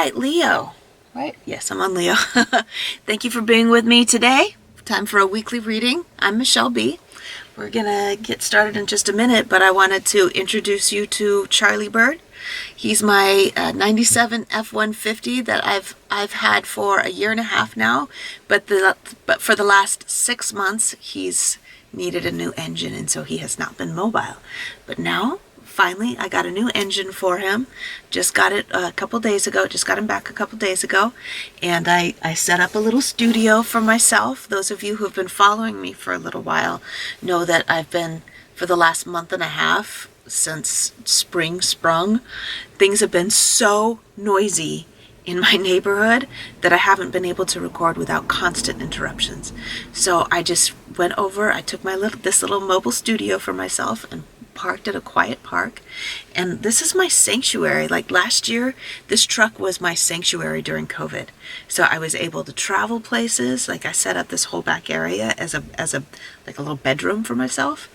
right, Leo. Right? Yes, I'm on Leo. Thank you for being with me today. Time for a weekly reading. I'm Michelle B. We're going to get started in just a minute, but I wanted to introduce you to Charlie Bird. He's my 97 F-150 that I've had for a year and a half now, but for the last 6 months he's needed a new engine, and so he has not been mobile. But now, finally, I got a new engine for him. Just got it a couple days ago. Just got him back a couple days ago. And I set up a little studio for myself. Those of you who have been following me for a little while know that I've been, for the last month and a half, since spring sprung, things have been so noisy in my neighborhood that I haven't been able to record without constant interruptions. So I just went over, I took this little mobile studio for myself and parked at a quiet park, and this is my sanctuary. Like last year, this truck was my sanctuary during COVID. So I was able to travel places. Like I set up this whole back area as a like a little bedroom for myself.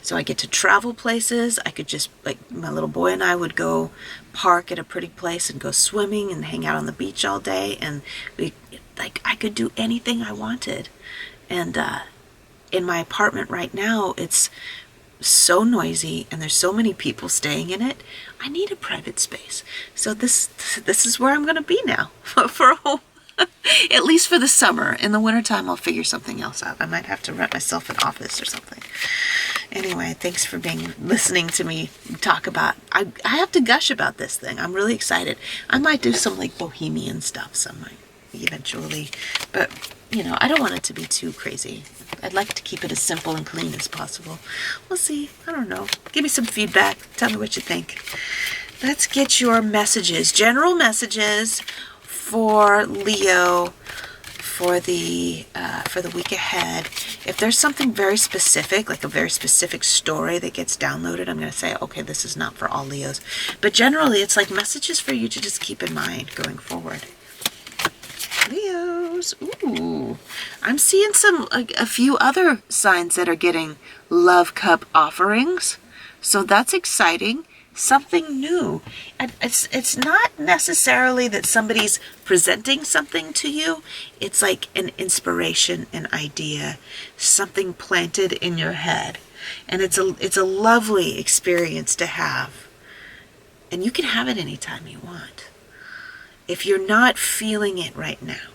So I get to travel places. I could just, like, my little boy and I would go park at a pretty place and go swimming and hang out on the beach all day, and I could do anything I wanted. And in my apartment right now, it's so noisy and there's so many people staying in it. I need a private space. So this is where I'm going to be now for a whole, at least for the summer. In the wintertime, I'll figure something else out. I might have to rent myself an office or something. Anyway, thanks for listening to me talk about, I have to gush about this thing. I'm really excited. I might do some like bohemian stuff eventually, but you know, I don't want it to be too crazy. I'd like to keep it as simple and clean as possible. We'll see. I don't know. Give me some feedback. Tell me what you think. Let's get your messages. General messages for Leo for the week ahead. If there's something very specific, like a very specific story that gets downloaded, I'm going to say, okay, this is not for all Leos. But generally, it's like messages for you to just keep in mind going forward. Leos. Ooh, I'm seeing a few other signs that are getting love cup offerings. So that's exciting. Something new. And it's not necessarily that somebody's presenting something to you. It's like an inspiration, an idea, something planted in your head. And it's a lovely experience to have. And you can have it anytime you want. If you're not feeling it right now,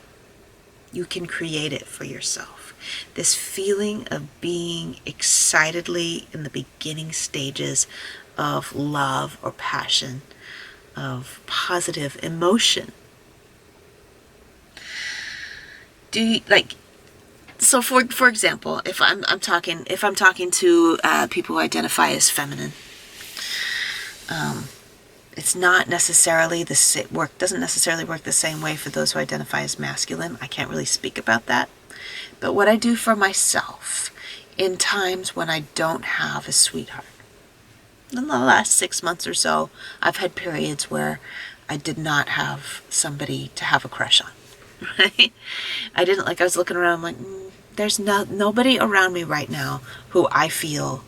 you can create it for yourself. This feeling of being excitedly in the beginning stages of love or passion, of positive emotion. So for example, if I'm talking to people who identify as feminine, it's not necessarily doesn't necessarily work the same way for those who identify as masculine. I can't really speak about that. But what I do for myself in times when I don't have a sweetheart. In the last 6 months or so, I've had periods where I did not have somebody to have a crush on. Right? I was looking around, I'm like, there's nobody around me right now who I feel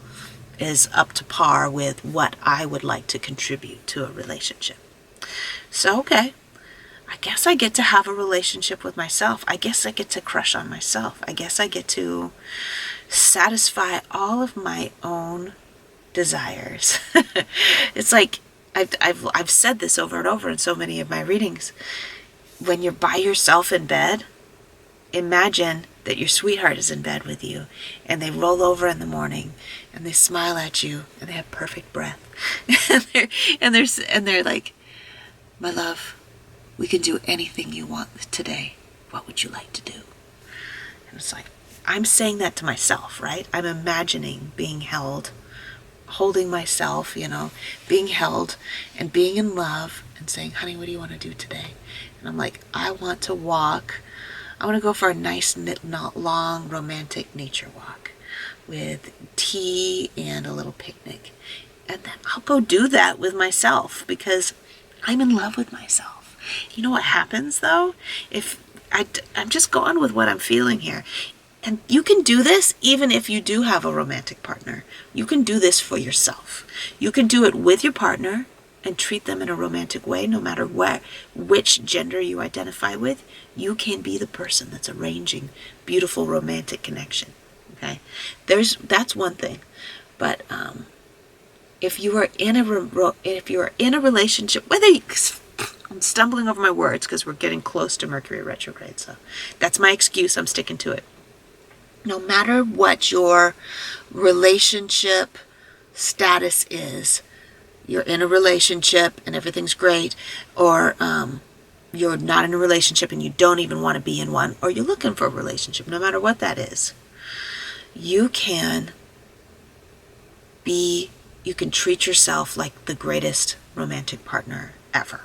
is up to par with what I would like to contribute to a relationship. So, okay, I guess I get to have a relationship with myself. I guess I get to crush on myself. I guess I get to satisfy all of my own desires. It's like, I've said this over and over in so many of my readings. When you're by yourself in bed, imagine that your sweetheart is in bed with you, and they roll over in the morning, and they smile at you, and they have perfect breath, and they're like, my love, we can do anything you want today. What would you like to do? And it's like, I'm saying that to myself, right? I'm imagining being held, holding myself, being held and being in love and saying, honey, what do you want to do today? And I'm like, I want to go for a nice, not long, romantic nature walk with tea and a little picnic. And then I'll go do that with myself because I'm in love with myself. You know what happens though? If I'm just going with what I'm feeling here. And you can do this even if you do have a romantic partner. You can do this for yourself. You can do it with your partner and treat them in a romantic way, no matter which gender you identify with, you can be the person that's arranging beautiful romantic connection. Okay, that's one thing. But if you are in a relationship, I'm stumbling over my words because we're getting close to Mercury retrograde, so that's my excuse. I'm sticking to it. No matter what your relationship status is, you're in a relationship and everything's great, or you're not in a relationship and you don't even want to be in one, or you're looking for a relationship, no matter what that is, you can treat yourself like the greatest romantic partner ever.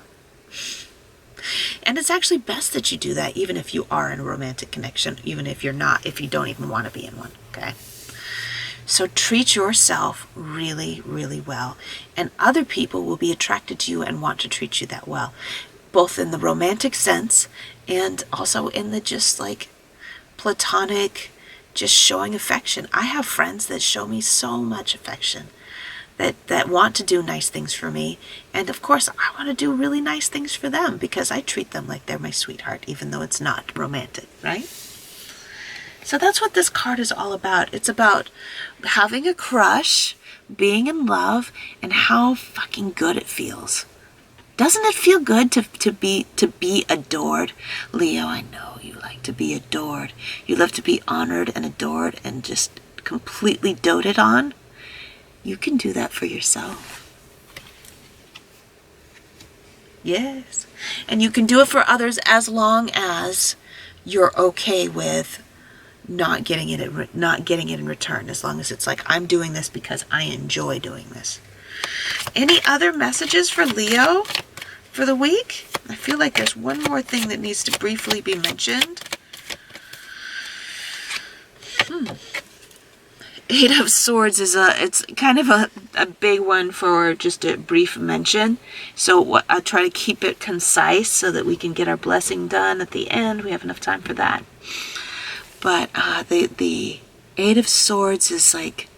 And it's actually best that you do that, even if you are in a romantic connection, even if you don't even want to be in one, okay? So treat yourself really, really well, and other people will be attracted to you and want to treat you that well, both in the romantic sense and also in the just like platonic, just showing affection. I have friends that show me so much affection, that want to do nice things for me. And of course, I want to do really nice things for them because I treat them like they're my sweetheart, even though it's not romantic, right? So that's what this card is all about. It's about having a crush, being in love, and how fucking good it feels. Doesn't it feel good to be adored? Leo, I know you like to be adored. You love to be honored and adored and just completely doted on. You can do that for yourself. Yes. And you can do it for others as long as you're okay with not getting it in return. As long as it's like, I'm doing this because I enjoy doing this. Any other messages for Leo for the week? I feel like there's one more thing that needs to briefly be mentioned. Eight of Swords it's kind of a big one for just a brief mention. So I'll try to keep it concise so that we can get our blessing done at the end. We have enough time for that. But the Eight of Swords is like,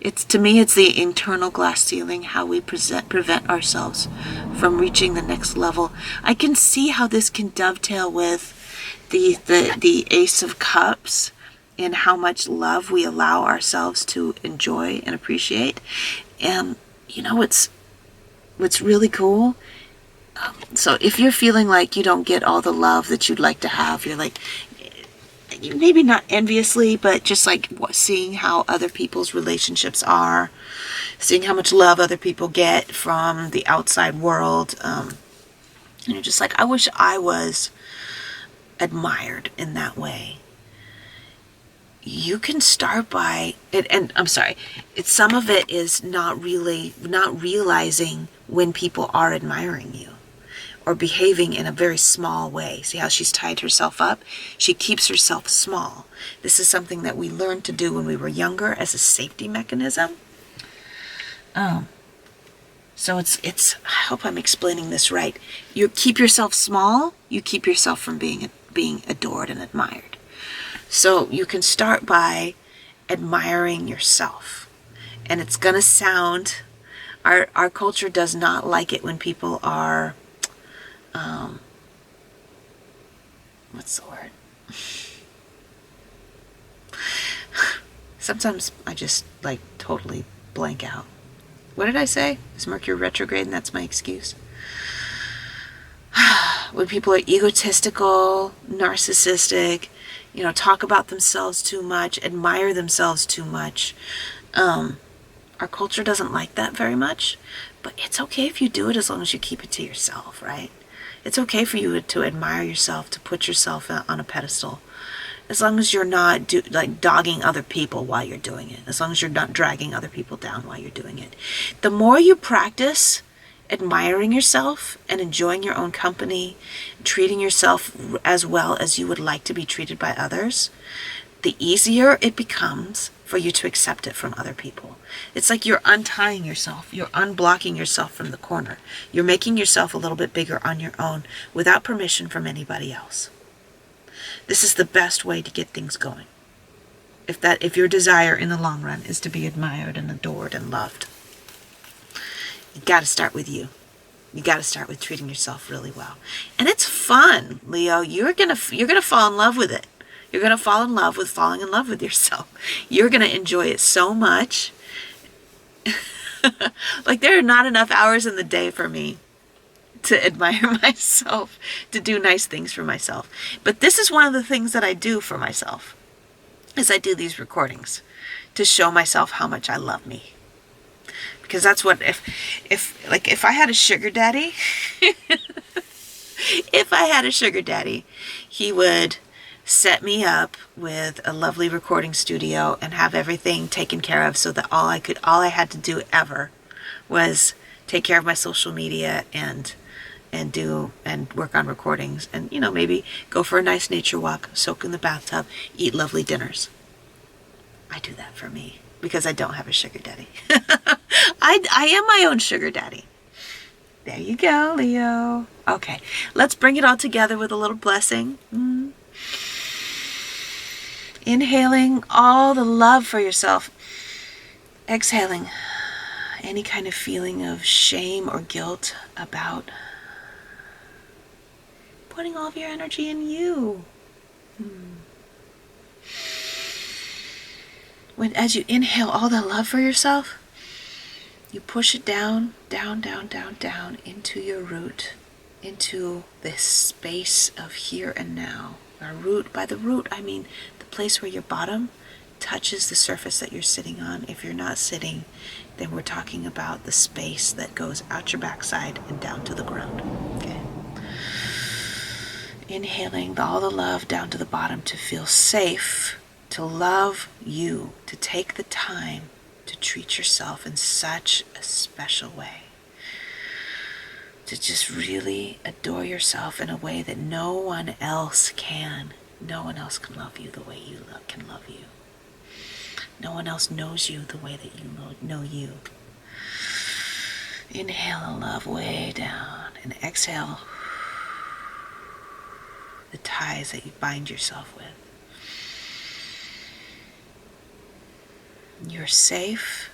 to me, it's the internal glass ceiling, how we prevent ourselves from reaching the next level. I can see how this can dovetail with the Ace of Cups, and how much love we allow ourselves to enjoy and appreciate. And you know what's really cool? So if you're feeling like you don't get all the love that you'd like to have, you're like, maybe not enviously, but just like seeing how other people's relationships are, seeing how much love other people get from the outside world, and you're just like, I wish I was admired in that way. You can start by it, and I'm sorry, some of it is not realizing when people are admiring you or behaving in a very small way. See how she's tied herself up? She keeps herself small. This is something that we learned to do when we were younger as a safety mechanism. So it's I hope I'm explaining this right. You keep yourself small, you keep yourself from being adored and admired. So you can start by admiring yourself. And it's going to sound, our culture does not like it when people are, what's the word? Sometimes I just like totally blank out. What did I say? It's Mercury retrograde and that's my excuse. When people are egotistical, narcissistic, talk about themselves too much, admire themselves too much. Our culture doesn't like that very much, but it's okay if you do it as long as you keep it to yourself, right? It's okay for you to admire yourself, to put yourself on a pedestal, as long as you're not dogging other people while you're doing it, as long as you're not dragging other people down while you're doing it. The more you practice admiring yourself and enjoying your own company, treating yourself as well as you would like to be treated by others, the easier it becomes for you to accept it from other people. It's like you're untying yourself. You're unblocking yourself from the corner. You're making yourself a little bit bigger on your own without permission from anybody else. This is the best way to get things going. If your desire in the long run is to be admired and adored and loved. You got to start with you. You got to start with treating yourself really well. And it's fun, Leo. You're going to fall in love with it. You're going to fall in love with falling in love with yourself. You're going to enjoy it so much. Like, there are not enough hours in the day for me to admire myself, to do nice things for myself. But this is one of the things that I do for myself, is I do these recordings to show myself how much I love me. Because that's what, if I had a sugar daddy, if I had a sugar daddy, he would set me up with a lovely recording studio and have everything taken care of, so that all I had to do ever was take care of my social media and work on recordings, and maybe go for a nice nature walk, soak in the bathtub, eat lovely dinners. I do that for me because I don't have a sugar daddy. I am my own sugar daddy. There you go, Leo. Okay, let's bring it all together with a little blessing. Inhaling all the love for yourself. Exhaling any kind of feeling of shame or guilt about putting all of your energy in you. As you inhale all the love for yourself, you push it down, down, down, down, down into your root, into this space of here and now. Our root, by the root, I mean the place where your bottom touches the surface that you're sitting on. If you're not sitting, then we're talking about the space that goes out your backside and down to the ground. Okay. Inhaling all the love down to the bottom to feel safe, to love you, to take the time to treat yourself in such a special way. To just really adore yourself in a way that no one else can. No one else can love you the way you can love you. No one else knows you the way that you know you. Inhale the love way down, and exhale the ties that you bind yourself with. You're safe,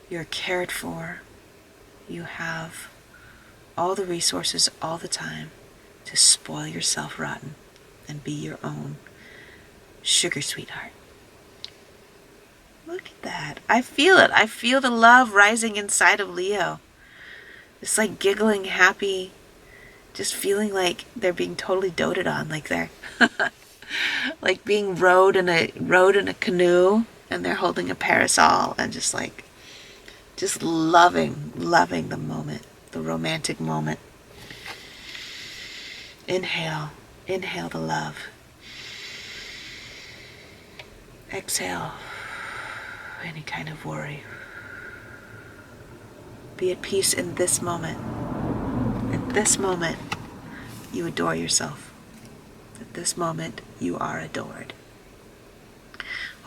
you're cared for, you have all the resources all the time to spoil yourself rotten and be your own sugar sweetheart. Look at that. I feel it. I feel the love rising inside of Leo. It's like giggling, happy, just feeling like they're being totally doted on, like they're like being rowed in a canoe, and they're holding a parasol, and just loving the moment, the romantic moment. Inhale the love. Exhale any kind of worry. Be at peace in this moment. At this moment, you adore yourself. At this moment, you are adored.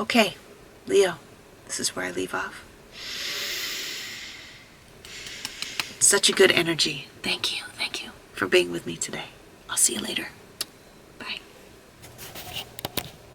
Okay, Leo, this is where I leave off. It's such a good energy. Thank you for being with me today. I'll see you later.